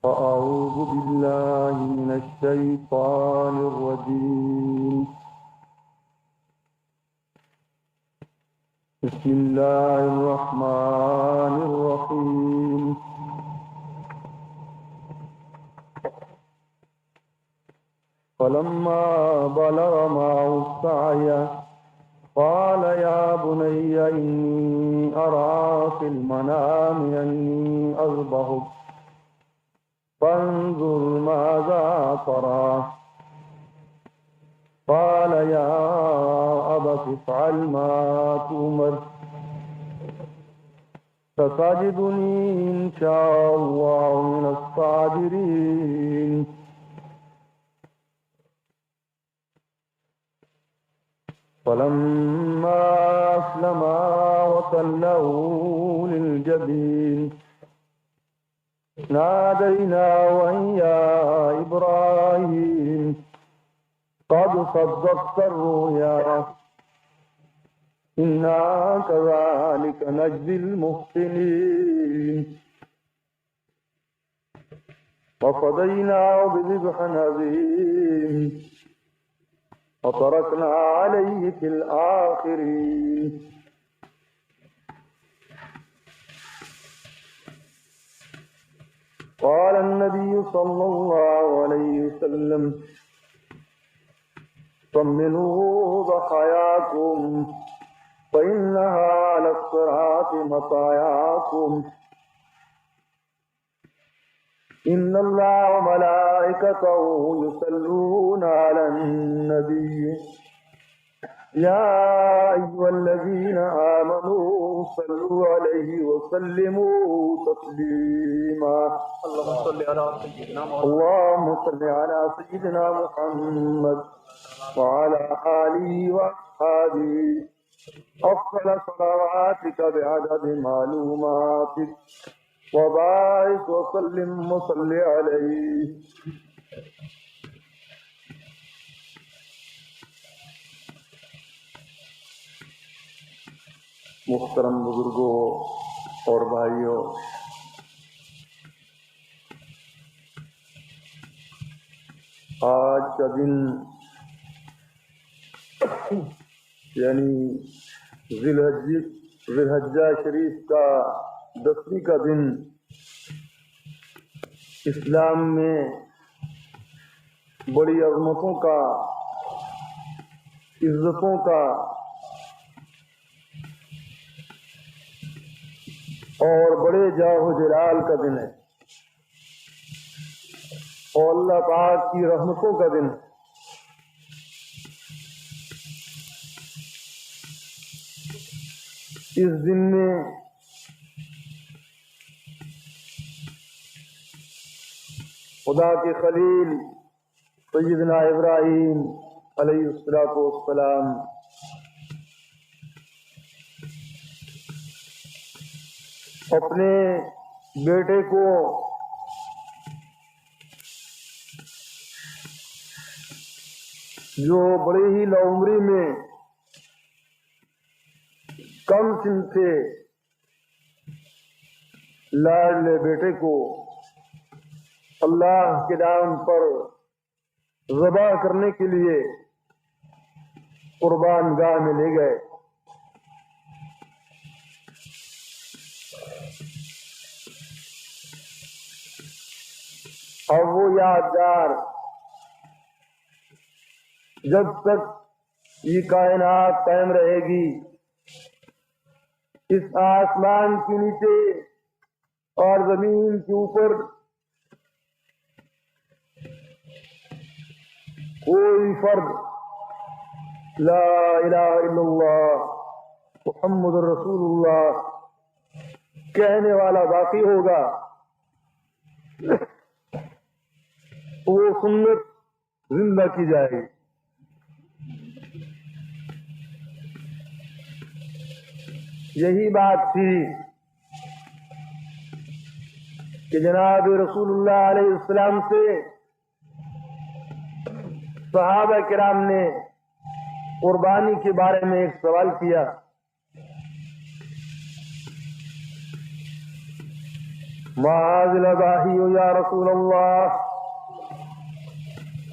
أعوذ بالله من الشيطان الرجيم. بسم الله الرحمن الرحيم. فلما بلغ معه السعي قال يا بني إني أرى في المنام أني أذبحك فانظر ماذا ترى. قال يا أبت افعل ما تؤمر ستجدني إن شاء الله من الصابرين. فلما أسلما وتله للجبين ناديناه أن يا إبراهيم قد صدقت الرؤيا إنا كذلك نجزي المحسنين. وفديناه بذبح عظيم وتركنا عليه في الآخرين. قال النبي صلى الله عليه وسلم طمنوا ضحاياكم فإنها على الصراط مطاياكم. إن الله وملائكته يصلون على النبي يا أيها الذين آمنوا صلوا عليه وسلموا تسليما. اللهم صل على سيدنا محمد وعلى آله وأصحابه أفضل صلواتك بعدد معلوماتك وبارك وسلم وصل عليه. محترم بزرگوں اور بھائیوں، آج کا دن یعنی ذی الحجہ شریف کا 10ویں کا دن اسلام میں بڑی عظمتوں کا، عزتوں کا اور بڑے جاہ و جلال کا دن ہے، اور اللہ پاک کی رحمتوں کا دن ہے۔ اس دن میں خدا کے خلیل سیدنا ابراہیم علیہ السلام اپنے بیٹے کو جو بڑے ہی نوعمری میں کم سن سے لاڈلے بیٹے کو اللہ کے نام پر ذبح کرنے کے لیے قربان گاہ میں لے گئے۔ اور وہ یادگار جب تک یہ کائنات قائم رہے گی، اس آسمان کے نیچے اور زمین کے اوپر کوئی فرد لا الہ الا اللہ محمد رسول اللہ کہنے والا باقی ہوگا، وہ سنت زندہ کی جائے گی۔ یہی بات تھی کہ جناب رسول اللہ علیہ السلام سے صحابہ کرام نے قربانی کے بارے میں ایک سوال کیا۔ معاذ لباہی یا رسول اللہ،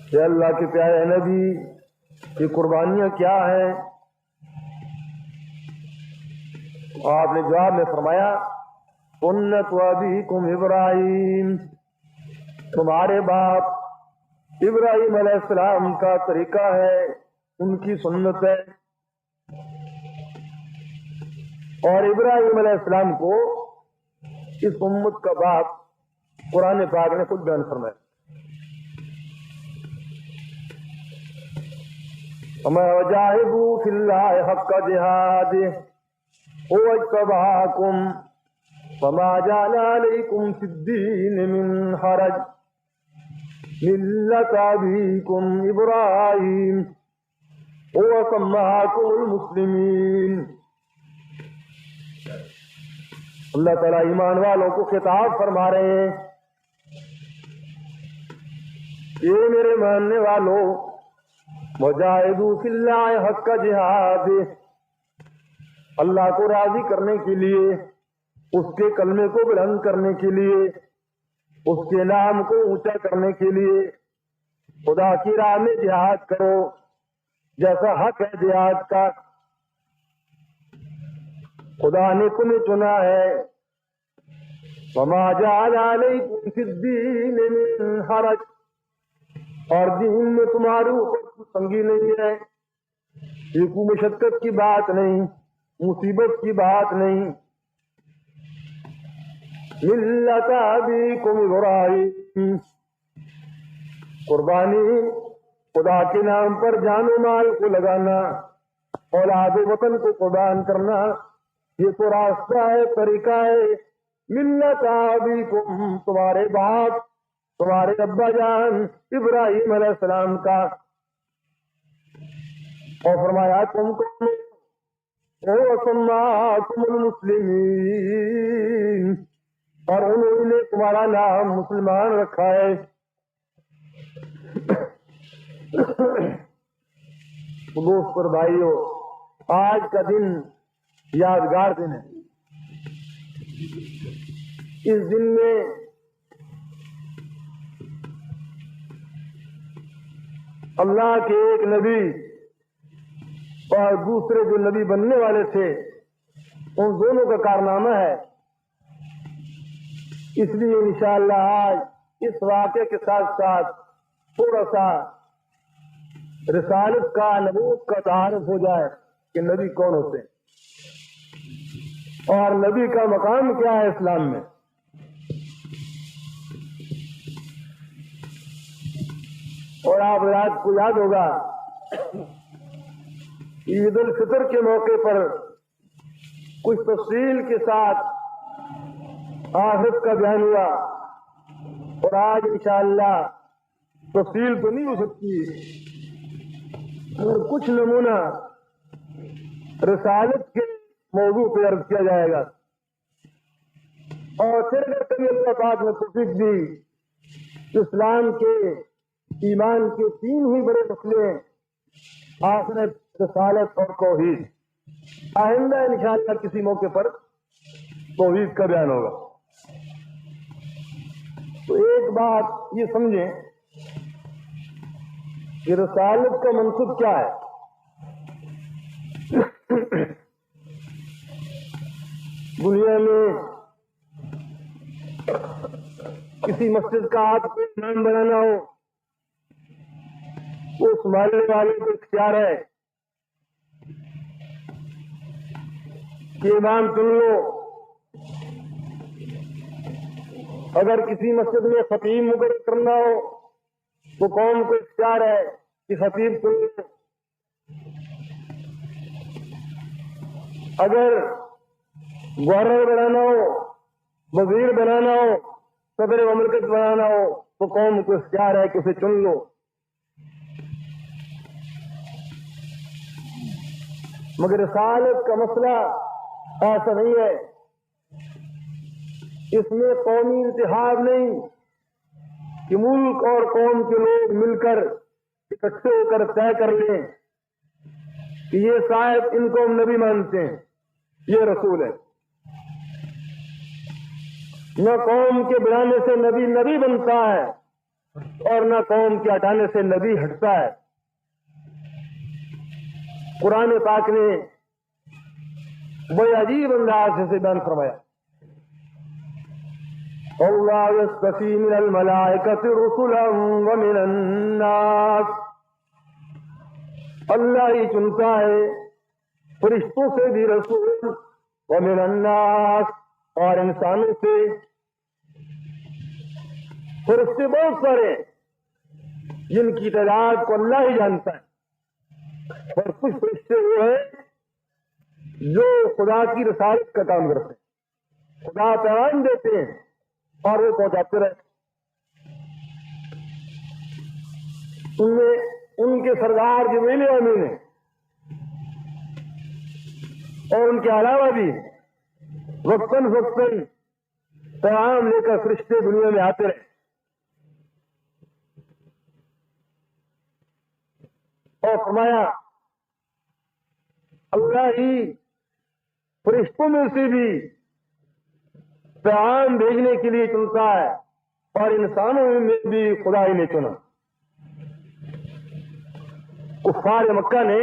کہ اللہ کے پیارے نبی یہ قربانیاں کیا ہیں؟ آپ نے جواب میں فرمایا سنت ابیکم ابراہیم، تمہارے باپ ابراہیم علیہ السلام کا طریقہ ہے، ان کی سنت ہے۔ اور ابراہیم علیہ السلام کو اس امت کا باپ قرآن پاک نے خود بیان فرمایا۔ وَجَاهِدُوا فِي اللَّهِ حَقَّ جِهَادِهِ هُوَ اجْتَبَاكُمْ وَمَا جَعَلَ عَلَيْكُمْ فِي الدِّينِ مِنْ حَرَجٍ مِلَّةَ أَبِيكُمْ إِبْرَاهِيمَ هُوَ سَمَّاكُمُ الْمُسْلِمِينَ۔ اللہ تعالیٰ ایمان والوں کو خطاب فرما رہے ہیں، یہ میرے ماننے والوں، وجاہدوا فی اللہ حق جہاد، اللہ کو راضی کرنے کے لیے، اس کے کلمے کو بلند کرنے کے لیے، اس کے نام کو اونچا کرنے کے لیے خدا کی راہ میں جہاد کرو، جیسا حق ہے جہاد کا۔ خدا نے تمہیں چنا ہے۔ وما جعل علیکم فی الدین من حرج، اور دین میں تمہارے اوپر کوئی تنگی نہیں ہے، یہ کوئی مشقت کی بات نہیں، مصیبت کی بات نہیں۔ ملت ابیکم ابراہیم، قربانی خدا کے نام پر جان و مال کو لگانا، اولاد و وطن کو قربان کرنا، یہ تو راستہ ہے، طریقہ ہے۔ ملت ابیکم، تمہارے باپ، تمہارے ابا جان ابراہیم علیہ السلام کا۔ اور فرمایا تم کو سماکم المسلمین، اور انہوں نے تمہارا نام مسلمان رکھا ہے۔ دوست اور بھائیو، آج کا دن یادگار دن ہے۔ اس دن میں اللہ کے ایک نبی اور دوسرے جو نبی بننے والے تھے، ان دونوں کا کارنامہ ہے۔ اس لیے انشاءاللہ آج اس واقعے کے ساتھ ساتھ تھوڑا سا رسالت کا، نبوت کا تعارف ہو جائے کہ نبی کون ہوتے ہیں اور نبی کا مقام کیا ہے اسلام میں۔ اور آپ رات کو یاد ہوگا عید الفطر کے موقع پر کچھ تفصیل کے ساتھ آخرت کا بیان ہوا، اور آج انشاءاللہ تفصیل تو نہیں ہو سکتی مگر کچھ نمونہ رسالت کے موضوع پہ عرض کیا جائے گا۔ اور پھر اگر کبھی اللہ پاک نے توفیق دی، اسلام کے، ایمان کے تین ہی بڑے مسئلے ہیں، آخرت، رسالت اور توحید۔ آئندہ انشاءاللہ کسی موقع پر توحید کا بیان ہوگا۔ تو ایک بات یہ سمجھیں کہ رسالت کا منصب کیا ہے۔ دنیا میں کسی مسجد کا آپ کو امام بنانا ہو، وہ سنبھالنے والے کو اختیار ہے کہ امام چن لو۔ اگر کسی مسجد میں خطیب مقرر کرنا ہو تو قوم کو اختیار ہے کہ خطیب چن لو۔ اگر گورنر بنانا ہو، وزیر بنانا ہو، صدر مملکت بنانا ہو تو قوم کو اختیار ہے کہ اسے چن لو۔ مگر رسالت کا مسئلہ ایسا نہیں ہے، اس میں قومی انتخاب نہیں کہ ملک اور قوم کے لوگ مل کر اکٹھے ہو کر طے کر لیں کہ یہ صاحب ان کو ہم نبی مانتے ہیں، یہ رسول ہے۔ نہ قوم کے بڑھانے سے نبی نبی بنتا ہے اور نہ قوم کے ہٹانے سے نبی ہٹتا ہے۔ قرآن پاک نے بڑے عجیب انداز سے بیان فرمایا، اللہ یصطفی من الملائکۃ رسلا ومن الناس، اللہ ہی چنتا ہے فرشتوں سے بھی رسول، ومن الناس اور انسانوں سے۔ فرشتے بہت سارے جن کی تعداد کو اللہ ہی جانتا ہے، اور کچھ فرشتے وہ ہیں جو خدا کی رسالت کا کام کرتے ہیں، خدا پیغام دیتے ہیں اور وہ پہنچاتے رہے۔ ان میں ان کے سردار جبریل امین ہیں، اور ان کے علاوہ بھی وقتاً فوقتاً پیغام لے کر فرشتے دنیا میں آتے رہے، اور فرمایا اللہ ہی فرشتوں میں سے بھی پیغام بھیجنے کے لیے چنتا ہے، اور انسانوں میں بھی خدا ہی نے چنا۔ کفار مکہ نے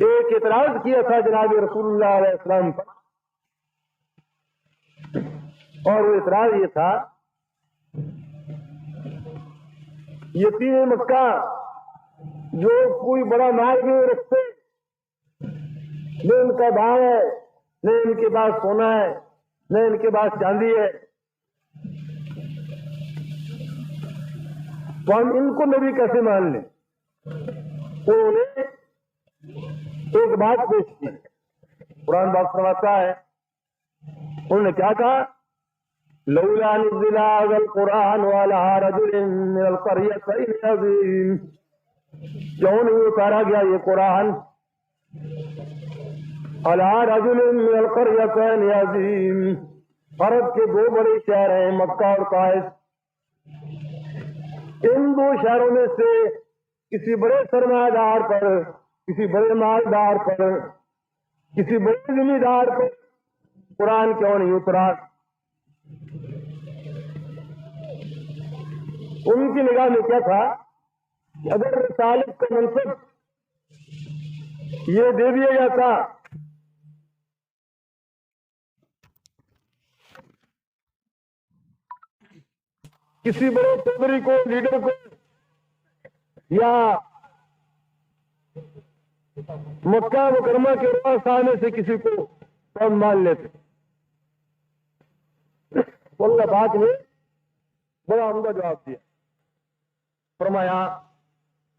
ایک اعتراض کیا تھا جناب رسول اللہ علیہ السلام پر، اور وہ اعتراض یہ تھا، یتیم مکہ جو کوئی بڑا مال نہیں رکھتے، نہ ان کا بھاؤ ہے، نہ ان کے پاس سونا ہے، نہ ان کے پاس چاندی ہے، تو ہم ان کو نبی کیسے مان لیں؟ تو انہیں ایک بات پیش کی، قرآن بات فرماتا ہے، انہوں نے کیا کہا، لولا نزل هذا القرآن على رجل من القريتين عظيم، کیوں نہیں اتارا گیا یہ قرآن على رجل من القريتين عظيم، عرب کے دو بڑے شہر ہیں مکہ اور طائف، ان دو شہروں میں سے کسی بڑے سرمایہ دار پر، کسی بڑے مالدار پر، کسی بڑے ذمہ دار پر قرآن کیوں نہیں اترا؟ ان کی نگاہ میں کیا تھا کہ اگر رسالت کا منصب یہ دے دیا جاتا کسی بڑے چودھری کو، لیڈر کو، یا مکہ مکرمہ کے رؤساء میں سے کسی کو، تو ہم مان لیتے۔ تو اللہ پاک نے بڑا عمدہ جواب دیا، فرمایا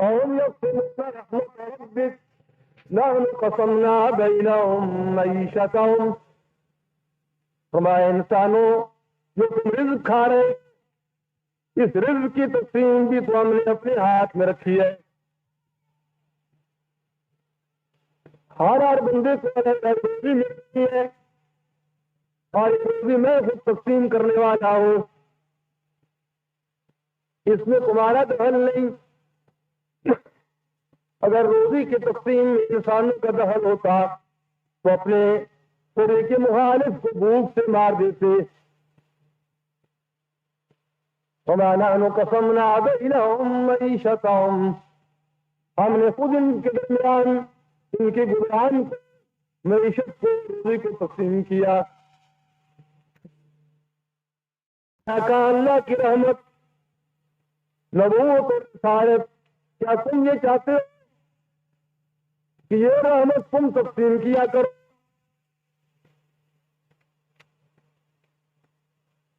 اَوْ يَقْسِمُونَ رَحْمَتَ رَبِّكَ نَحْنُ قَسَمْنَا بَيْنَهُمْ مَعِيشَتَهُمْ، فرمایا انسانوں جو تم رزق کھا رہے، اس رزق کی تقسیم بھی تو ہم نے اپنے ہاتھ میں رکھی ہے، ہر بندے کو الگ روزی ملتی ہے، اور یہ روزی میں خود تقسیم کرنے والا ہوں، اس میں تمہارا دخل نہیں۔ اگر روزی کی تقسیم میں انسانوں کا دخل ہوتا تو اپنے پورے کے مخالف کو بھوک سے مار دیتے۔ وَمَا نَحْنُ قَسَمْنَا بَيْنَهُمْ مَعِيشَتَهُمْ، ہم نے خود ان کے درمیان، ان کے گزران کو، معیشت کو، روزی کو تقسیم کیا۔ کہا اللہ کی رحمت، نبوت اور رسالت، کیا تم یہ چاہتے ہو کہ یہ رحمت تم تقسیم کیا کرو؟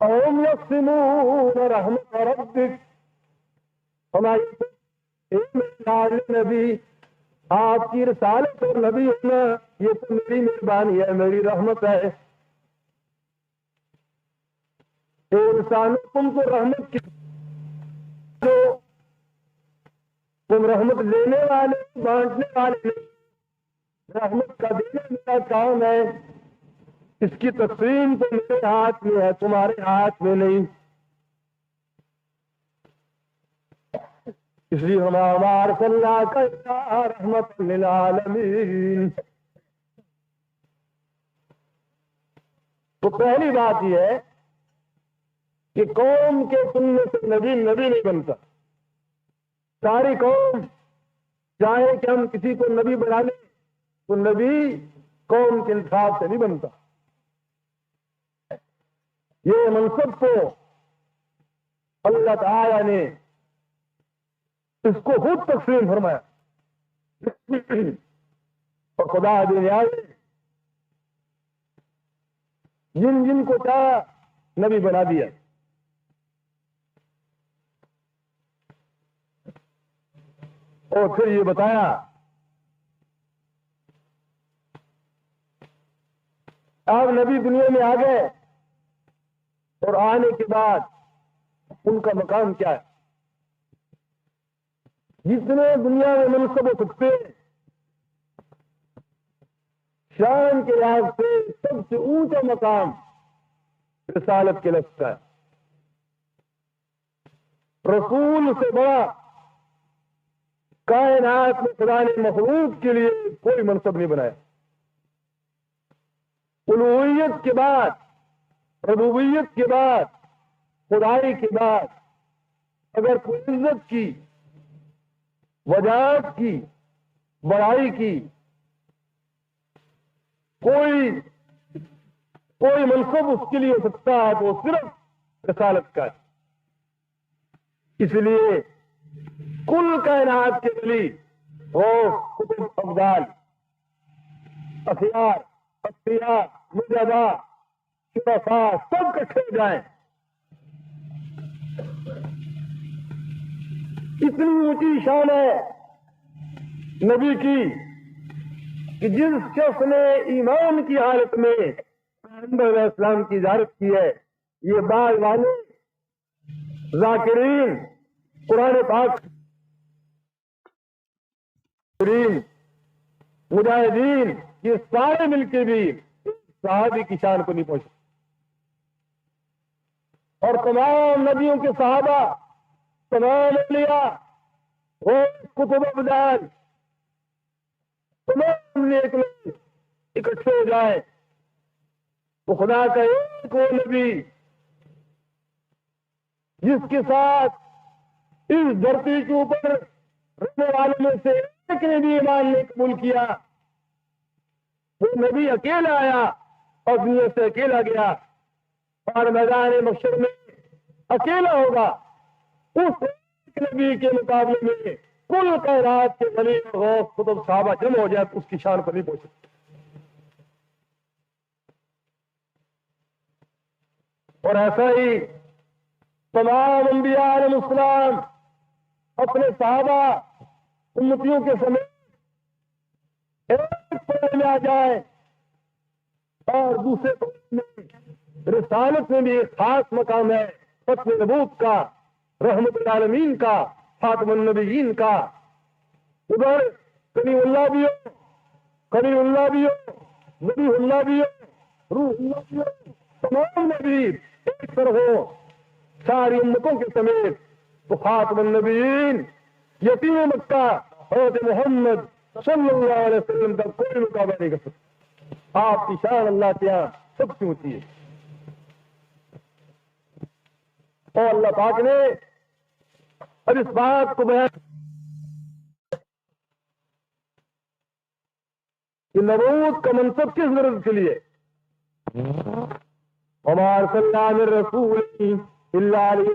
اَوْ يَقْسِمُونَ رَحْمَتَ رَبِّكَ، ہماری نبی آپ کی رسالت اور نبی ہونا یہ تو میری مہربانی ہے، میری رحمت ہے۔ اے انسانوں تم تو رحمت کی، جو تم رحمت لینے والے، بانٹنے والے، رحمت کا دینا میرا کام ہے، اس کی تقسیم تو میرے ہاتھ میں ہے، تمہارے ہاتھ میں نہیں۔ اس لیے ہمارا اللہ کا رحمت للعالمین۔ تو پہلی بات یہ ہے کہ قوم کے سننے سے نبی نہیں بنتا. ساری قوم چاہے کہ ہم کسی کو نبی بنا لیں تو نبی قوم کے انتخاب سے نہیں بنتا. یہ منصب کو اللہ تعالی نے اس کو خود تقسیم فرمایا اور خدا دینے آئے جن کو چاہا نبی بنا دیا. اور پھر یہ بتایا اب نبی دنیا میں آ گئے اور آنے کے بعد ان کا مقام کیا ہے. جتنے دنیا میں منصب ہو سکتے شان کے لحاظ سے سب سے اونچا مقام رسالت کے لفظ کا ہے. رسول سے بڑا کائنات میں خدا نے مخلوق کے لیے کوئی منصب نہیں بنایا. الوہیت کے بعد ربوبیت کے بعد خدائی کے بعد اگر کوئی عزت کی وجاہت کی بڑائی کی کوئی منصب اس کے لیے ہو سکتا ہے تو وہ صرف رسالت کا ہے. اس لیے کل کائنات کے ولی قطب افضال اخیار اختیار مجدہ شرفاء سب کٹھے ہو جائیں. اتنی اونچی شان ہے نبی کی کہ جس شخص نے ایمان کی حالت میں پیغمبر علیہ السلام کی زیارت کی ہے یہ باغ والے ذاکرین قرآن پاک مجاہدین یہ سارے مل کے بھی صحابی کی شان کو نہیں پہنچے. اور تمام نبیوں کے صحابہ تمام اولیاء وہ کتب افضال تمام نیک لوگ اکٹھے ہو جائے تو خدا کا ایک وہ نبی جس کے ساتھ اس دھرتی کے اوپر رہنے والوں میں سے ایک نے بھی ایمان نے قبول کیا وہ نبی اکیلا آیا اور دنیا سے اکیلا گیا اور میدان محشر میں اکیلا ہوگا. اس ایک نبی کے مقابلے میں کل کائنات کے ولی اور غوث قطب صحابہ جمع ہو جائے تو اس کی شان پر نہیں پہنچ سکتے. اور ایسا ہی تمام انبیاء علیہ السلام اپنے صحابہ امتیوں کے سمیت ایک پڑے میں آ جائے اور دوسرے پڑے میں رسالت میں بھی ایک خاص مقام ہے ختم نبوت کا رحمت العالمین کا خاتم النبیین کا. ادھر کلیم اللہ بھی ہو کلیم اللہ بھی ہو نبی اللہ بھی ہو روح اللہ بھی ہو تمام نبی ایک طرح ہو ساری امتوں کے سمیت تو خاتم النبیین یتیم مکہ حضرت محمد صلی اللہ علیہ وسلم کا کوئی مقابلہ نہیں کر سکتا. آپ کی شان اللہ کے یہاں سب سے اونچی ہے. اور اللہ پاک نے اب اس بات کو بیان کہ نبوت کا منصب کس غرض کے لیے ہمارے صلی اللہ علیہ رسول اللہ علیہ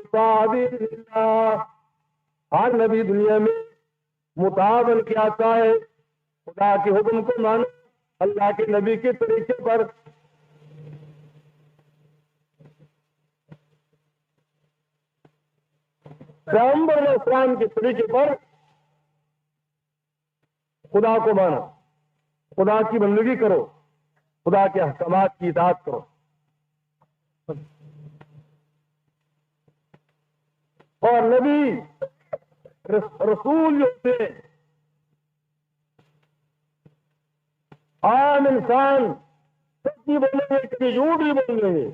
ہر نبی دنیا میں متعاون کیا آتا ہے خدا کے حکم کو مانو اللہ کے نبی کے طریقے پر. پیغمبر علیہ السلام کے طریقے پر خدا کو مانو خدا کی بندگی کرو خدا کے احکامات کی اطاعت کرو. اور نبی رسول جو ہوتے عام انسان سچ بھی بولیں گے کبھی جھوٹ بھی بولیں گے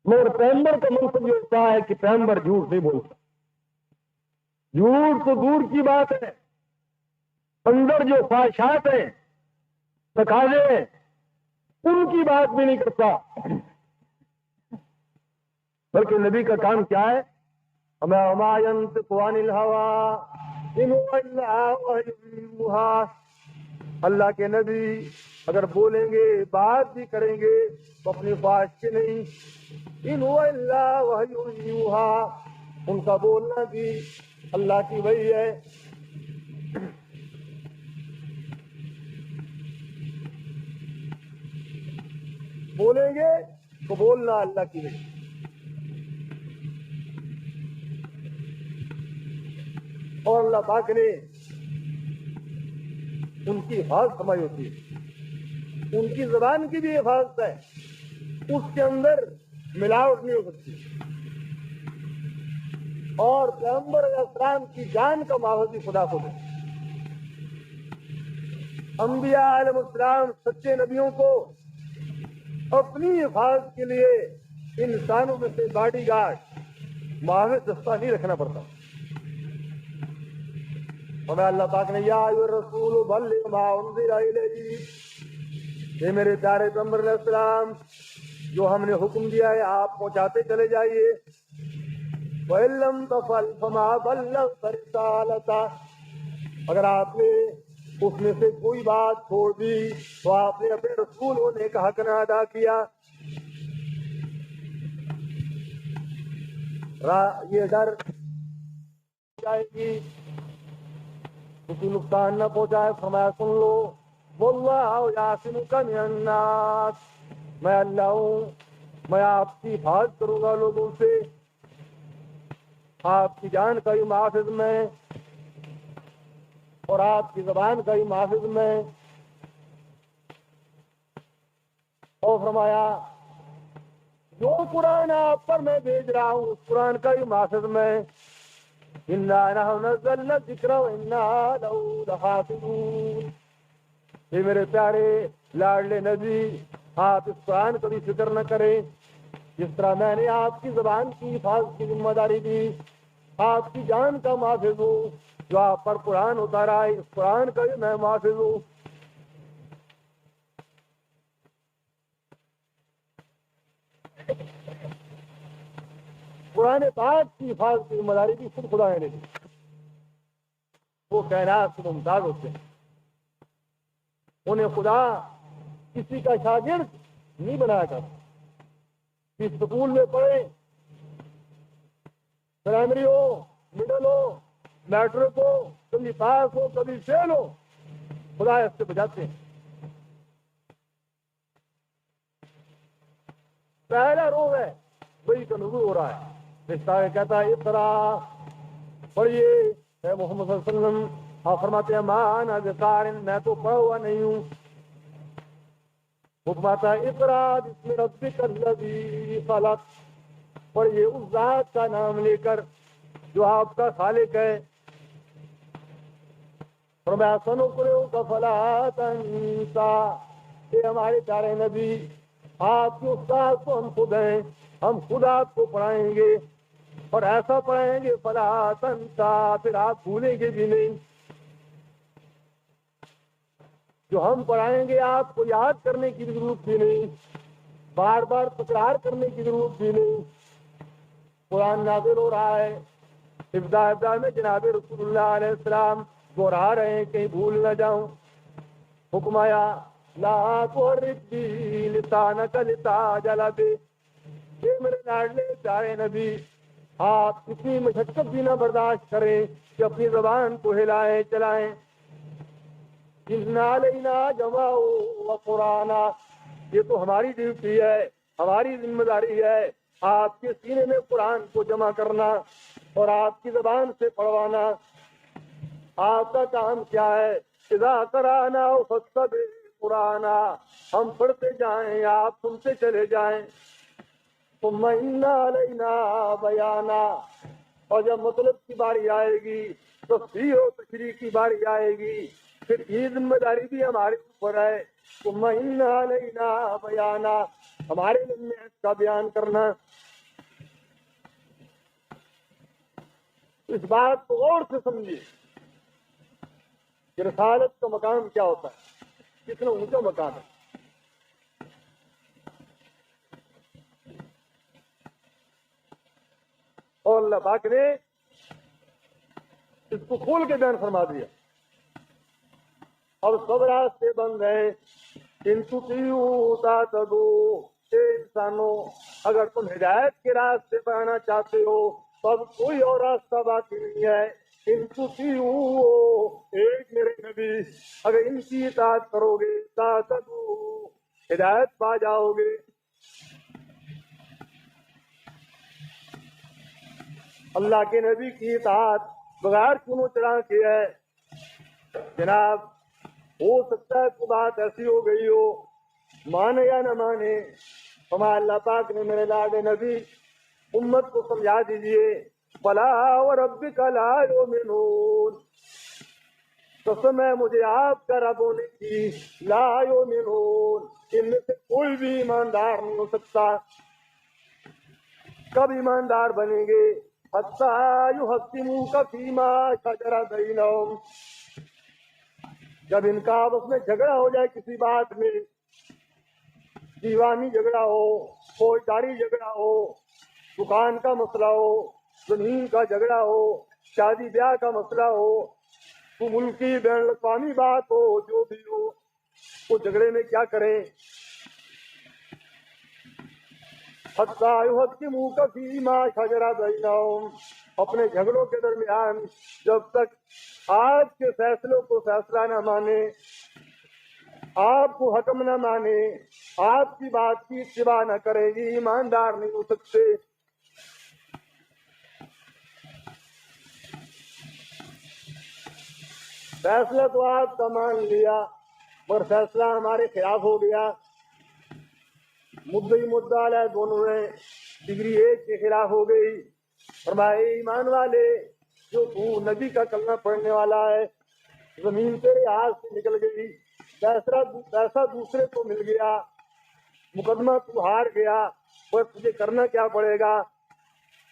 مگر پیغمبر کا منصب یہ ہوتا ہے کہ پیغمبر جھوٹ نہیں بولتا. جھوٹ تو دور کی بات ہے اندر جو خواہشات ہیں تقاضے ہیں ان کی بات بھی نہیں کرتا، بلکہ نبی کا کام کیا ہے؟ وما ينطق عن الهوى ان هو الا وحي يوحى۔ اللہ کے نبی اگر بولیں گے، بات بھی کریں گے تو اپنی خواہش کے نہیں، ان هو الا وحي يوحى، ان کا بولنا بھی اللہ کی وحی ہے۔ بولیں گے تو بولنا اللہ کی وحی۔ اور اللہ پاک نے ان کی حفاظت فرمائی ہوتی ہے، ان کی زبان کی بھی حفاظت ہے، اس کے اندر ملاوٹ نہیں ہو سکتی، اور پیغمبر علیہ السلام کی جان کا محافظ بھی خدا خود ہے۔ انبیاء علیہ السلام سچے نبیوں کو اپنی حفاظت کے لیے انسانوں میں سے باڈی گارڈ، محافظ دستہ نہیں رکھنا پڑتا۔ ہمیں اللہ پاک نے یا ایھا الرسول بلغ ما انزل الیک، یہ میرے پیارے پیغمبر علیہ السلام، جو ہم نے حکم دیا ہے آپ پہنچاتے چلے جائیے۔ وَإِن لَّمْ تَفْعَلْ فَمَا بَلَّغْتَ رِسَالَتَهُ، اگر آپ نے اس میں سے کوئی بات چھوڑ دی تو آپ نے اپنے رسول ہونے کا حق نہ ادا کیا۔ یہ ڈر جائے گی کسی نقصان نہ پہنچائے، فرمایا سن لو واللہ یعصمک من الناس، میں اللہ ہوں، میں آپ کی حفاظت کروں گا لوگوں سے، آپ کی جان کا ہی محافظ میں، اور آپ کی زبان کا ہی محافظ میں۔ اور فرمایا جو قرآن آپ پر میں بھیج رہا ہوں اس قرآن کا ہی محافظ میں۔ اِنَّا نَحْنُ نَزَّلْنَا الذِّكْرَ وَإِنَّا لَهُ لَحَافِظُونَ۔ یہ میرے پیارے لاڈلے نبی، آپ اس قرآن کو بھی فکر نہ کریں، جس طرح میں نے آپ کی زبان کی حفاظت کی ذمہ داری دی، آپ کی جان کا محافظ ہوں، جو آپ پر قرآن اتارا ہے اس قرآن کا بھی میں محافظ ہوں۔ قرآن پاک کی حفاظت کی ذمہ داری بھی خود خدا نے دی، وہ کائنات سے ممتاز ہوتے ہیں، انہیں خدا کسی کا شاگرد نہیں بنایا کرتا۔ کہ اسکول میں پڑھے، پرائمری ہو، مڈل ہو، میٹرک ہو، کبھی پاس ہو کبھی فیل ہو، خدا اس سے بچاتے ہیں۔ پہلا روز ہے وہی کا نزول ہو رہا ہے، رشتہ کہتا ہے اقرا، پڑھیے اے محمد صلی اللہ علیہ وسلم، آپ فرماتے ہیں ما انا بقارئ، میں تو پڑھا ہوا نہیں ہوں۔ حکم آتا ہے اقرا بسم ربک الذی خلق، پڑھیے اس ذات کا نام لے کر جو آپ کا خالق ہے۔ فرمایا سنقرئک فلا تنسیٰ، یہ ہمارے پیارے نبی، آپ کے استاد تو ہم خود ہیں، ہم خود آپ کو پڑھائیں گے، اور ایسا پڑھائیں گے فلا تنسیٰ، پھر آپ بھولیں گے بھی نہیں۔ جو ہم پڑھائیں گے آپ کو یاد کرنے کی ضرورت بھی نہیں، بار بار تکرار کرنے کی ضرورت بھی نہیں۔ قرآن نازل ہو رہا ہے، ابتدا میں جناب رسول اللہ علیہ السلام دوہرا رہے ہیں کہیں بھول نہ جاؤں۔ حکم آیا لا تحرک بہ لسانک لتعجل بہ، یہ میرے لاڈلے پیارے نبی، آپ اتنی مشقت بھی نہ برداشت کریں کہ اپنی زبان کو ہلائیں چلائیں۔ اِنَّ عَلَيْنَا جَمْعَهُ وَقُرْآنَهُ، یہ تو ہماری ڈیوٹی ہے، ہماری ذمہ داری ہے آپ کے سینے میں قرآن کو جمع کرنا اور آپ کی زبان سے پڑھوانا۔ آپ کا کام کیا ہے؟ اذا قرأناه فاتبع قرآنا، ہم پڑھتے جائیں آپ سنتے چلے جائیں۔ ثم إن علينا بیانا، اور جب مطلب کی باری آئے گی، تفسیر و تشریح کی باری آئے گی، پھر یہ ذمہ داری بھی ہمارے اوپر ہے۔ ثم إن علينا بیانا، ہمارے ذمہ میں اس کا بیان کرنا۔ اس بات کو غور سے سمجھیے کہ رسالت کا مقام کیا ہوتا ہے، کتنا اونچا مقام ہے۔ اللہ پاک نے اس کو کھول کے بیان فرما دیا. اب سب راستے بند ہیں. ان تطیعوا تہتدوا. انسانوں اگر تم ہدایت کے راستے پر آنا چاہتے ہو تو اب کوئی اور راستہ باقی نہیں ہے. ان تطیعوا، ایک میرے نبی، اگر ان کی اطاعت کرو گے تہتدوا، ہدایت پا جاؤ گے. اللہ کے نبی کی اطاعت بغیر چنو چرا کے ہے. جناب ہو سکتا ہے کوئی بات ایسی ہو گئی ہو، مانے یا نہ مانے، ہمارے اللہ پاک نے میرے لاڈ نبی امت کو سمجھا دیجئے. فلا وربک لا یؤمنون، قسم ہے مجھے آپ کا رب ہونے کی، لا یؤمنون، ان میں سے کوئی بھی ایماندار نہیں ہو سکتا. کب ایماندار بنیں گے؟ حتیٰ یحکموک فیما شجر بینہم، جب ان کا آپس میں جھگڑا ہو جائے کسی بات میں، دیوانی جھگڑا ہو، فوجداری جھگڑا ہو، دکان کا مسئلہ ہو، زمین کا جھگڑا ہو، شادی بیاہ کا مسئلہ ہو، تو ملکی بین الاقوامی بات ہو، جو بھی ہو، وہ جھگڑے میں کیا کریں؟ حتیٰ یحکموک فیما شجر بینہم، اپنے جھگڑوں کے درمیان جب تک آپ کے فیصلوں کو فیصلہ نہ مانے، آپ کو حکم نہ مانے، آپ کی بات کی اتباع نہ کرے گی، ایماندار نہیں ہو سکتے. فیصلہ تو آپ کا مان لیا پر فیصلہ ہمارے خلاف ہو گیا. مدعی مدعا علیہ دونوں میں ڈگری ایک کے خلاف ہو گئی. فرمائے ایمان والے، جو تو نبی کا کلمہ پڑھنے والا ہے، زمین تیرے ہاتھ سے نکل گئی، پیسہ دوسرے کو مل گیا، مقدمہ تو ہار گیا، بس تجھے کرنا کیا پڑے گا؟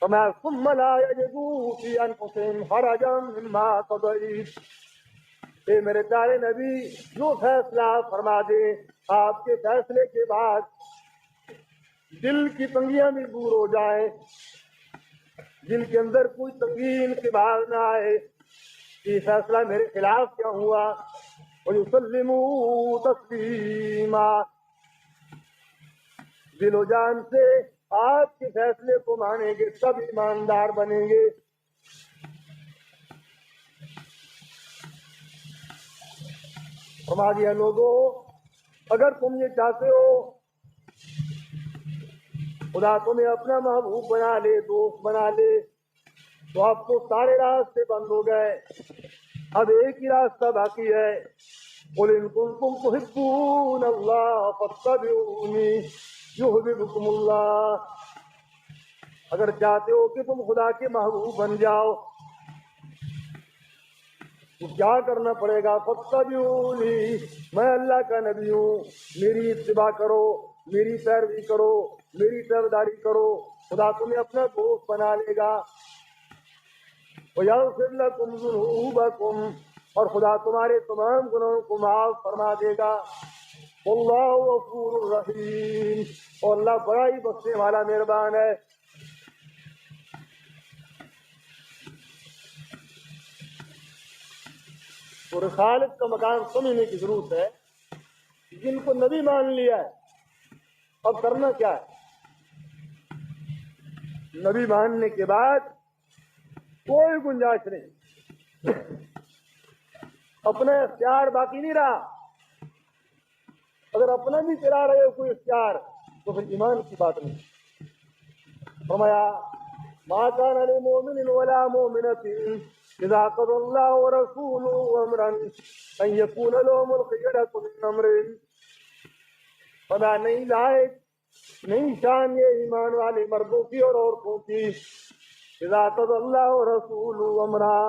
فرمایا ثم لا یجدوا فی انفسہم حرجا مما قضیت. اے میرے پیارے نبی، جو فیصلہ آپ فرما دیں، آپ کے فیصلے کے بعد دل کی تنگیاں بھی دور ہو جائیں، دل کے اندر کوئی تنگی انقباض نہ آئے کہ فیصلہ میرے خلاف کیا ہوا. وَيُسَلِّمُوا تَسْلِيمًا، دل و جان سے آپ کے فیصلے کو مانیں گے تب ایماندار بنیں گے. فرما دیا لوگوں، اگر تم یہ چاہتے ہو خدا تمہیں اپنا محبوب بنا لے، دوست بنا لے، تو اب تو سارے راستے بند ہو گئے، اب ایک ہی راستہ باقی ہے. قُلْ إِن كُنتُمْ تُحِبُّونَ اللَّهَ فَاتَّبِعُونِي يُحْبِبْكُمُ اللَّهُ، اگر چاہتے ہو کہ تم خدا کے محبوب بن جاؤ تو کیا کرنا پڑے گا؟ فَاتَّبِعُونِی، میں اللہ کا نبی ہوں، میری اتباع کرو، میری پیروی کرو، میری تابعداری کرو، خدا تمہیں اپنا دوست بنا لے گا. وَيَغْفِرْ لَكُمْ ذُنُوبَكُمْ، اور خدا تمہارے تمام گناہوں کو معاف فرما دے گا. وَاللَّهُ غَفُورٌ رَحِيمٌ، اور اللہ بڑا ہی بخشنے والا مہربان ہے. اور خالق کا مقام سمجھنے کی ضرورت ہے. جن کو نبی مان لیا ہے اب کرنا کیا ہے؟ نبی ماننے کے بعد کوئی گنجائش نہیں، اپنا اختیار باقی نہیں رہا. اگر اپنا بھی چلا رہے ہو کوئی اختیار تو پھر ایمان کی بات نہیں. فرمایا ما كان لمؤمن ولا مؤمنة إذا قضى الله ورسوله أمرا أن يكون لهم الخيرة من أمرهم. فرمایا نہیں لائق، نہیں شان یہ ایمان والے مردوں کی اور عورتوں کی، اذا قضى الله ورسوله امرا،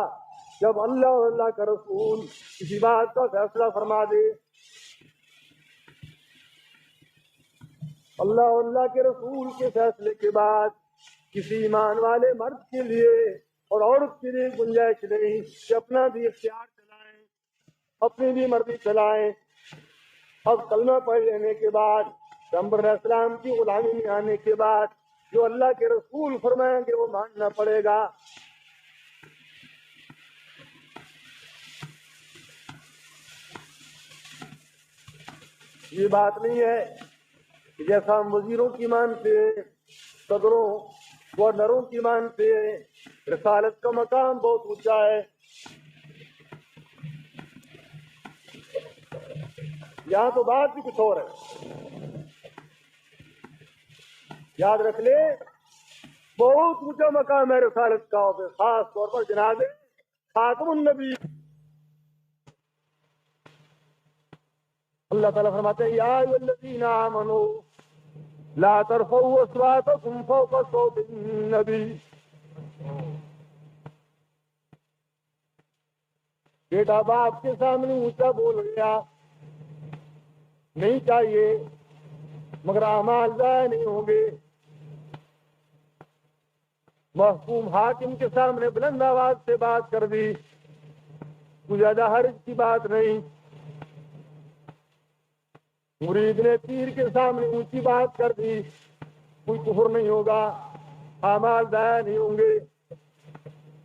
جب اللہ اور اللہ کا رسول کسی بات کا فیصلہ فرما دے. اللہ اور اللہ کے رسول کے فیصلے کے بعد کسی ایمان والے مرد کے لیے اور عورت کے لیے گنجائش نہیں کہ اپنا بھی اختیار چلائیں، اپنی بھی مرضی چلائیں. اب کلمہ پڑھ لینے کے بعد، پیغمبر علیہ السلام کی غلامی میں آنے کے بعد جو اللہ کے رسول فرمائیں گے وہ ماننا پڑے گا. یہ بات نہیں ہے کہ جیسا ہم وزیروں کی مانتے ہیں، صدروں گورنروں کی مانتے ہیں. رسالت کا مقام بہت اونچا ہے. یہاں تو بات بھی کچھ اور ہے. یاد رکھ لے بہت اونچا مقام ہے رسالت کا، خاص طور پر جناب خاتم النبی. اللہ تعالیٰ فرماتے ہیں یا ایھا الذین آمنوا لا ترفعوا اصواتکم فوق صوت النبی. بیٹا باپ کے سامنے اونچا بول گیا نہیں چاہیے، مگر اعمال ضائع نہیں ہوں گے. محکوم حاکم کے سامنے بلند آواز سے بات کر دی، کوئی زیادہ حرج کی بات نہیں. مرید نے پیر کے سامنے اونچی بات کر دی، کوئی کفر نہیں ہوگا، اعمال ضائع نہیں ہوں گے.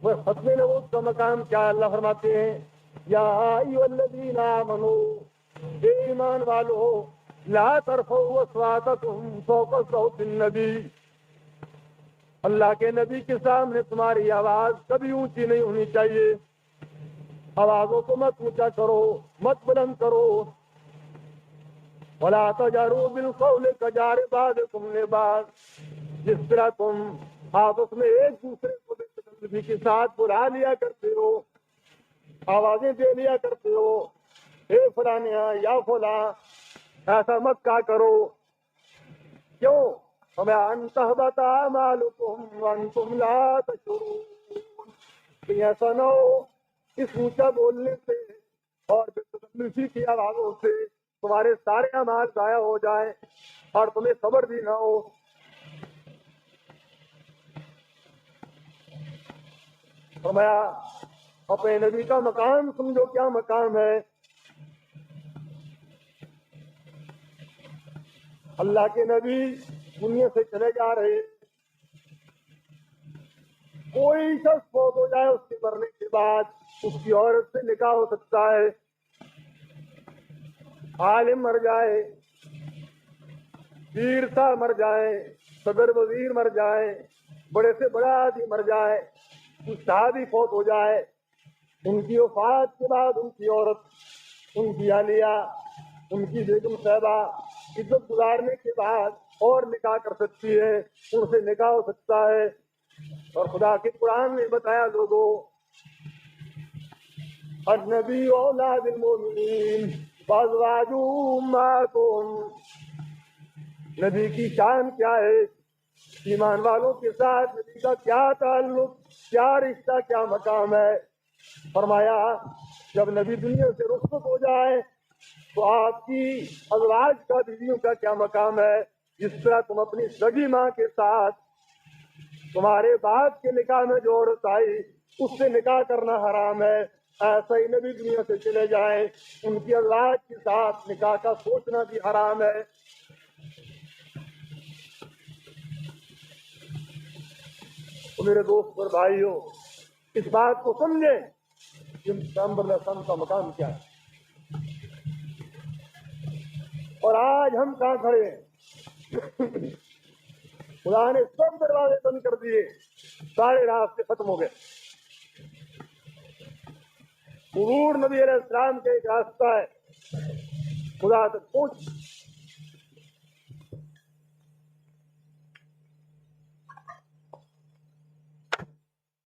وہ ختم نبوت کا مقام کیا؟ اللہ فرماتے ہیں یا ایھا الذین آمنوا، اے ایمان والو، لا ترفعوا اصواتکم فوق صوت النبی. اللہ کے نبی کے سامنے تمہاری آواز کبھی اونچی نہیں ہونی چاہیے. آوازوں کو مت اونچا کرو، مت بلند کرو. وَلَا تَجْهَرُوا بِالْقَوْلِ كَجَهْرِ بَعْضِكُمْ لِبَعْضٍ، جس طرح تم آپس میں ایک دوسرے کو نبی کے ساتھ بلا لیا کرتے ہو، آوازیں دے لیا کرتے ہو، اے فلانیاں یا فلاں، ایسا مت کہا کرو. کیوں؟ وَأَن تَحْبَطَ أَعْمَالُكُمْ وَأَنْتُمْ لَا تَشْعُرُونَ. کہیں ایسا نہ ہو اس اونچا بولنے سے اور بے کی آوازوں سے تمہارے سارے اعمال ضائع ہو جائیں اور تمہیں خبر بھی نہ ہو. فرمایا اپنے نبی کا مقام سمجھو کیا مقام ہے. اللہ کے نبی دنیا سے چلے جا رہے، کوئی شخص فوت ہو جائے اس کے مرنے کے بعد اس کی عورت سے نکاح ہو سکتا ہے. عالم مر جائے، پیر صاحب مر جائے، صدر وزیر مر جائے، بڑے سے بڑا آدمی مر جائے، کوئی صحابی فوت ہو جائے، ان کی وفات کے بعد ان کی عورت، ان کی اہلیہ، ان کی بیگم صاحبہ عزت گزارنے کے بعد اور نکاح کر سکتی ہے، ان سے نکاح ہو سکتا ہے. اور خدا کے قرآن نے بتایا لوگوں النبی اولیٰ بالمؤمنین وازواجہ امہاتہم. نبی کی شان کیا ہے، ایمان والوں کے ساتھ نبی کا کیا تعلق، کیا رشتہ، کیا مقام ہے. فرمایا جب نبی دنیا سے رخصت ہو جائے تو آپ کی ازواج کا، بیویوں کا کیا مقام ہے. جس طرح تم اپنی سگی ماں کے ساتھ تمہارے باپ کے نکاح میں جو عورت آئی اس سے نکاح کرنا حرام ہے، ایسا ہی نبی دنیا سے چلے جائیں ان کی ازواج کے ساتھ نکاح کا سوچنا بھی حرام ہے. تو میرے دوست اور بھائیوں اس بات کو سمجھیں کہ پیغمبر علیہ السلام کا مقام کیا ہے. اور آج ہم کہاں کھڑے ہیں؟ خدا نے سب دروازے بند کر دیے، سارے راستے ختم ہو گئے. حضور نبی علیہ السلام کا ایک راستہ ہے خدا تک پہنچ،